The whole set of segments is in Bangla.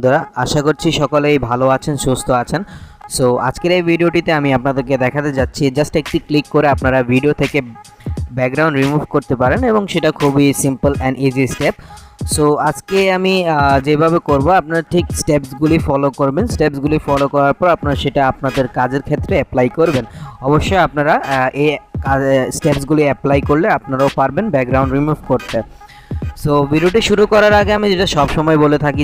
বন্ধুরা, আশা করছি সকলেই ভালো আছেন, সুস্থ আছেন। সো আজকের এই ভিডিওটিতে আমি আপনাদেরকে দেখাতে যাচ্ছি জাস্ট একটি ক্লিক করে আপনারা ভিডিও থেকে ব্যাকগ্রাউন্ড রিমুভ করতে পারেন এবং সেটা খুবই simple and easy step. So আজকে আমি যেভাবে করব আপনারা ঠিক স্টেপসগুলি ফলো করবেন। স্টেপসগুলি ফলো করার পর আপনারা সেটা আপনাদের কাজের ক্ষেত্রে অ্যাপ্লাই করবেন। অবশ্যই আপনারা এই স্টেপসগুলি অ্যাপ্লাই করলে আপনারাও পারবেন ব্যাকগ্রাউন্ড রিমুভ করতে। সো ভিডিওটি শুরু করার আগে আমি যেটা সবসময় বলে থাকি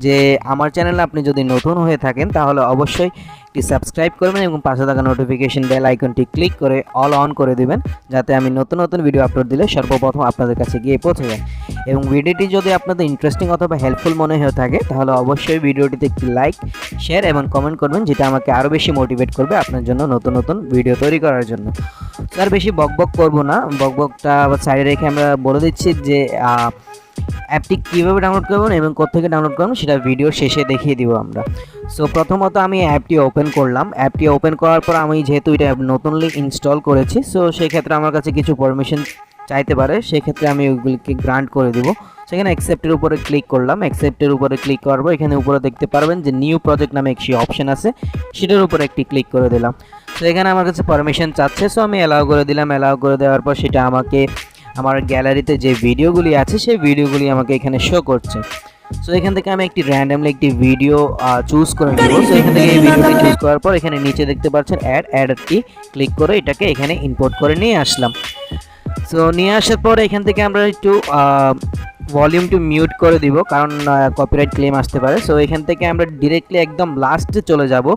যে আমার চ্যানেলে আপনি যদি নতুন হয়ে থাকেন তাহলে অবশ্যই একটি সাবস্ক্রাইব করবেন এবং পাশে থাকা নোটিফিকেশন বেল আইকনটি ক্লিক করে অল অন করে দিবেন, যাতে আমি নতুন নতুন ভিডিও আপলোড দিলে সর্বপ্রথম আপনাদের কাছে গিয়ে পৌঁছে যায়। এবং ভিডিওটি যদি আপনাদের ইন্টারেস্টিং অথবা হেল্পফুল মনে হয়ে থাকে তাহলে অবশ্যই ভিডিওটিতে একটি লাইক, শেয়ার এবং কমেন্ট করবেন, যেটা আমাকে আরও বেশি মোটিভেট করবে আপনার জন্য নতুন নতুন ভিডিও তৈরি করার জন্য। আর বেশি বকবক করব না, বকবকটা সাইডে রেখে আমরা বলে দিচ্ছি যে অ্যাপটি কীভাবে ডাউনলোড করবেন এবং কোত্থেকে ডাউনলোড করবেন সেটা ভিডিওর শেষে দেখিয়ে দিব আমরা। সো প্রথমত আমি অ্যাপটি ওপেন করলাম। অ্যাপটি ওপেন করার পর আমি যেহেতু এটা নতুনলি ইনস্টল করেছি, সো সেক্ষেত্রে আমার কাছে কিছু পারমিশন চাইতে পারে, সেক্ষেত্রে আমি ওইগুলিকে গ্রান্ট করে দিব। সেখানে অ্যাকসেপ্টের উপরে ক্লিক করলাম। অ্যাকসেপ্টের উপরে ক্লিক করার পর এখানে উপরে দেখতে পারবেন যে নিউ প্রজেক্ট নামে একটি অপশন আছে, সেটার উপরে একটি ক্লিক করে দিলাম। তো এখানে আমার কাছে পারমিশন চাচ্ছে, সো আমি অ্যালাউ করে দিলাম। অ্যালাউ করে দেওয়ার পর সেটা আমাকে আমার গ্যালারিতে যে ভিডিওগুলি আছে সেই ভিডিওগুলি আমাকে এখানে শো করছে। সো এখান থেকে আমি একটি র্যান্ডমলি একটি ভিডিও চুজ করে নেব। সো এখান থেকে এই ভিডিওটি চুজ করার পর এখানে নিচে দেখতে পাচ্ছেন অ্যাডটি ক্লিক করে এটাকে এখানে ইম্পোর্ট করে নিয়ে আসলাম। সো নিয়ে আসার পর এখান থেকে আমরা একটু ভলিউমটি মিউট করে দিব, কারণ কপিরাইট ক্লেম আসতে পারে। সো এখান থেকে আমরা ডিরেক্টলি একদম লাস্টে চলে যাব।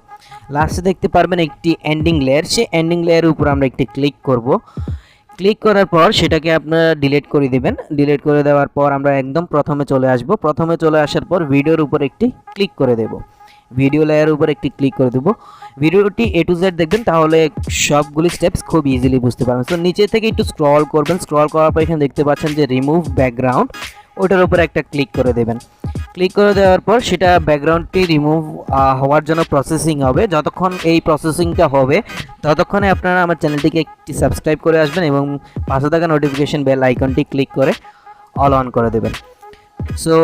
লাস্টে দেখতে পারবেন একটি এন্ডিং লেয়ার, সেই এন্ডিং লেয়ারের উপর আমরা একটি ক্লিক করব। ক্লিক করার পর সেটাকে আপনারা ডিলিট করে দিবেন। ডিলিট করে দেওয়ার পর আমরা একদম প্রথমে চলে আসব। প্রথমে চলে আসার পর ভিডিওর উপর একটি ক্লিক করে দেব। ভিডিও লেয়ারের উপর একটি ক্লিক করে দেব। ভিডিওটি A to Z দেখবেন, তাহলে সবগুলি স্টেপস খুব ইজিলি বুঝতে পারবেন। তো নিচে থেকে একটু স্ক্রল করবেন। স্ক্রল করার পর এখানে দেখতে পাচ্ছেন যে রিমুভ ব্যাকগ্রাউন্ড, ওটার উপর একটা ক্লিক করে দেবেন। ক্লিক করে দেওয়ার পর সেটা ব্যাকগ্রাউন্ডটি রিমুভ হওয়ার জন্য প্রসেসিং হবে। যতক্ষণ এই প্রসেসিংটা হবে ততক্ষণে আপনারা আমার চ্যানেলটিকে একটি সাবস্ক্রাইব করে আসবেন এবং পাশে থাকা নোটিফিকেশন বেল আইকনটি ক্লিক করে অল অন করে দেবেন। সো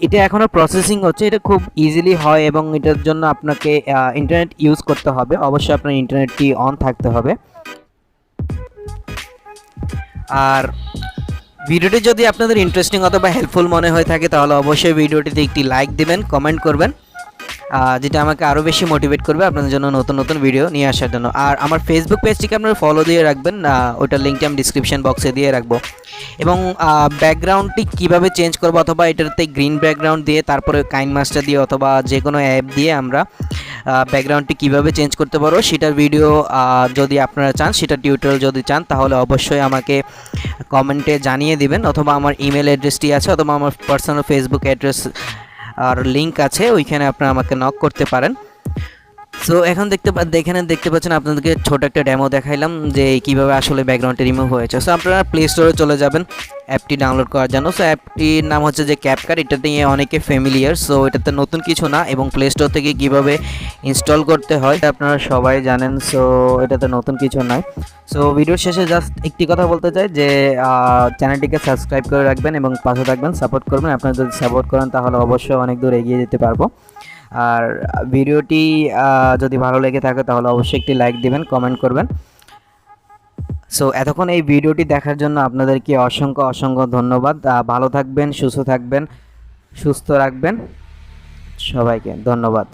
এটা এখনও প্রসেসিং হচ্ছে, এটা খুব ইজিলি হয় এবং এটার জন্য আপনাকে ইন্টারনেট ইউজ করতে হবে। অবশ্যই আপনার ইন্টারনেটটি অন থাকতে হবে। আর ভিডিওটি যদি আপনাদের ইন্টারেস্টিং অথবা হেল্পফুল মনে হয়ে থাকে তাহলে অবশ্যই ভিডিওটিতে একটি লাইক দিবেন, কমেন্ট করবেন, যেটা আমাকে আরও বেশি মোটিভেট করবে আপনাদের জন্য নতুন নতুন ভিডিও নিয়ে আসার জন্য। আর আমার ফেসবুক পেজটিকে আপনারা ফলো দিয়ে রাখবেন, ওটার লিঙ্কটি আমি ডিসক্রিপশন বক্সে দিয়ে রাখবো। এবং ব্যাকগ্রাউন্ডটি কীভাবে চেঞ্জ করবো, অথবা এটাতে গ্রিন ব্যাকগ্রাউন্ড দিয়ে তারপরে কাইন মাস্টার দিয়ে অথবা যে কোনো অ্যাপ দিয়ে আমরা ব্যাকগ্রাউন্ডটি কীভাবে চেঞ্জ করতে পারবো সেটার ভিডিও যদি আপনারা চান, সেটা টিউটোরিয়াল যদি চান তাহলে অবশ্যই আমাকে কমেন্টে জানিয়ে দিবেন, অথবা আমার ইমেল অ্যাড্রেসটি আছে অথবা আমার পার্সোনাল ফেসবুক অ্যাড্রেস আর লিঙ্ক আছে, ওইখানে আপনারা আমাকে নক করতে পারেন। সো এখন এখানে দেখতে পাচ্ছেন আপনাদেরকে ছোট একটা ডেমো দেখাইলাম যে কীভাবে আসলে ব্যাকগ্রাউন্ডটি রিমুভ হয়েছে। সো আপনারা প্লে স্টোরে চলে যাবেন অ্যাপটি ডাউনলোড করার জন্য। সো অ্যাপটির নাম হচ্ছে যে ক্যাপকাট, এটাতে অনেকে ফ্যামিলিয়ার। সো এটাতে নতুন কিছু না এবং প্লে স্টোর থেকে কীভাবে ইনস্টল করতে হয় আপনারা সবাই জানেন। সো এটাতে নতুন কিছু নয়। সো ভিডিওর শেষে জাস্ট একটি কথা বলতে চাই যে চ্যানেলটিকে সাবস্ক্রাইব করে রাখবেন এবং পাশে থাকবেন, সাপোর্ট করবেন। আপনারা যদি সাপোর্ট করেন তাহলে অবশ্যই অনেক দূর এগিয়ে যেতে পারবো। আর ভিডিওটি যদি ভালো লেগে থাকে তাহলে অবশ্যই একটি লাইক দিবেন, কমেন্ট করবেন। সো এতক্ষণ এই ভিডিওটি দেখার জন্য আপনাদেরকে অসংখ্য অসংখ্য ধন্যবাদ। ভালো থাকবেন, সুস্থ থাকবেন, সুস্থ রাখবেন সবাইকে। ধন্যবাদ।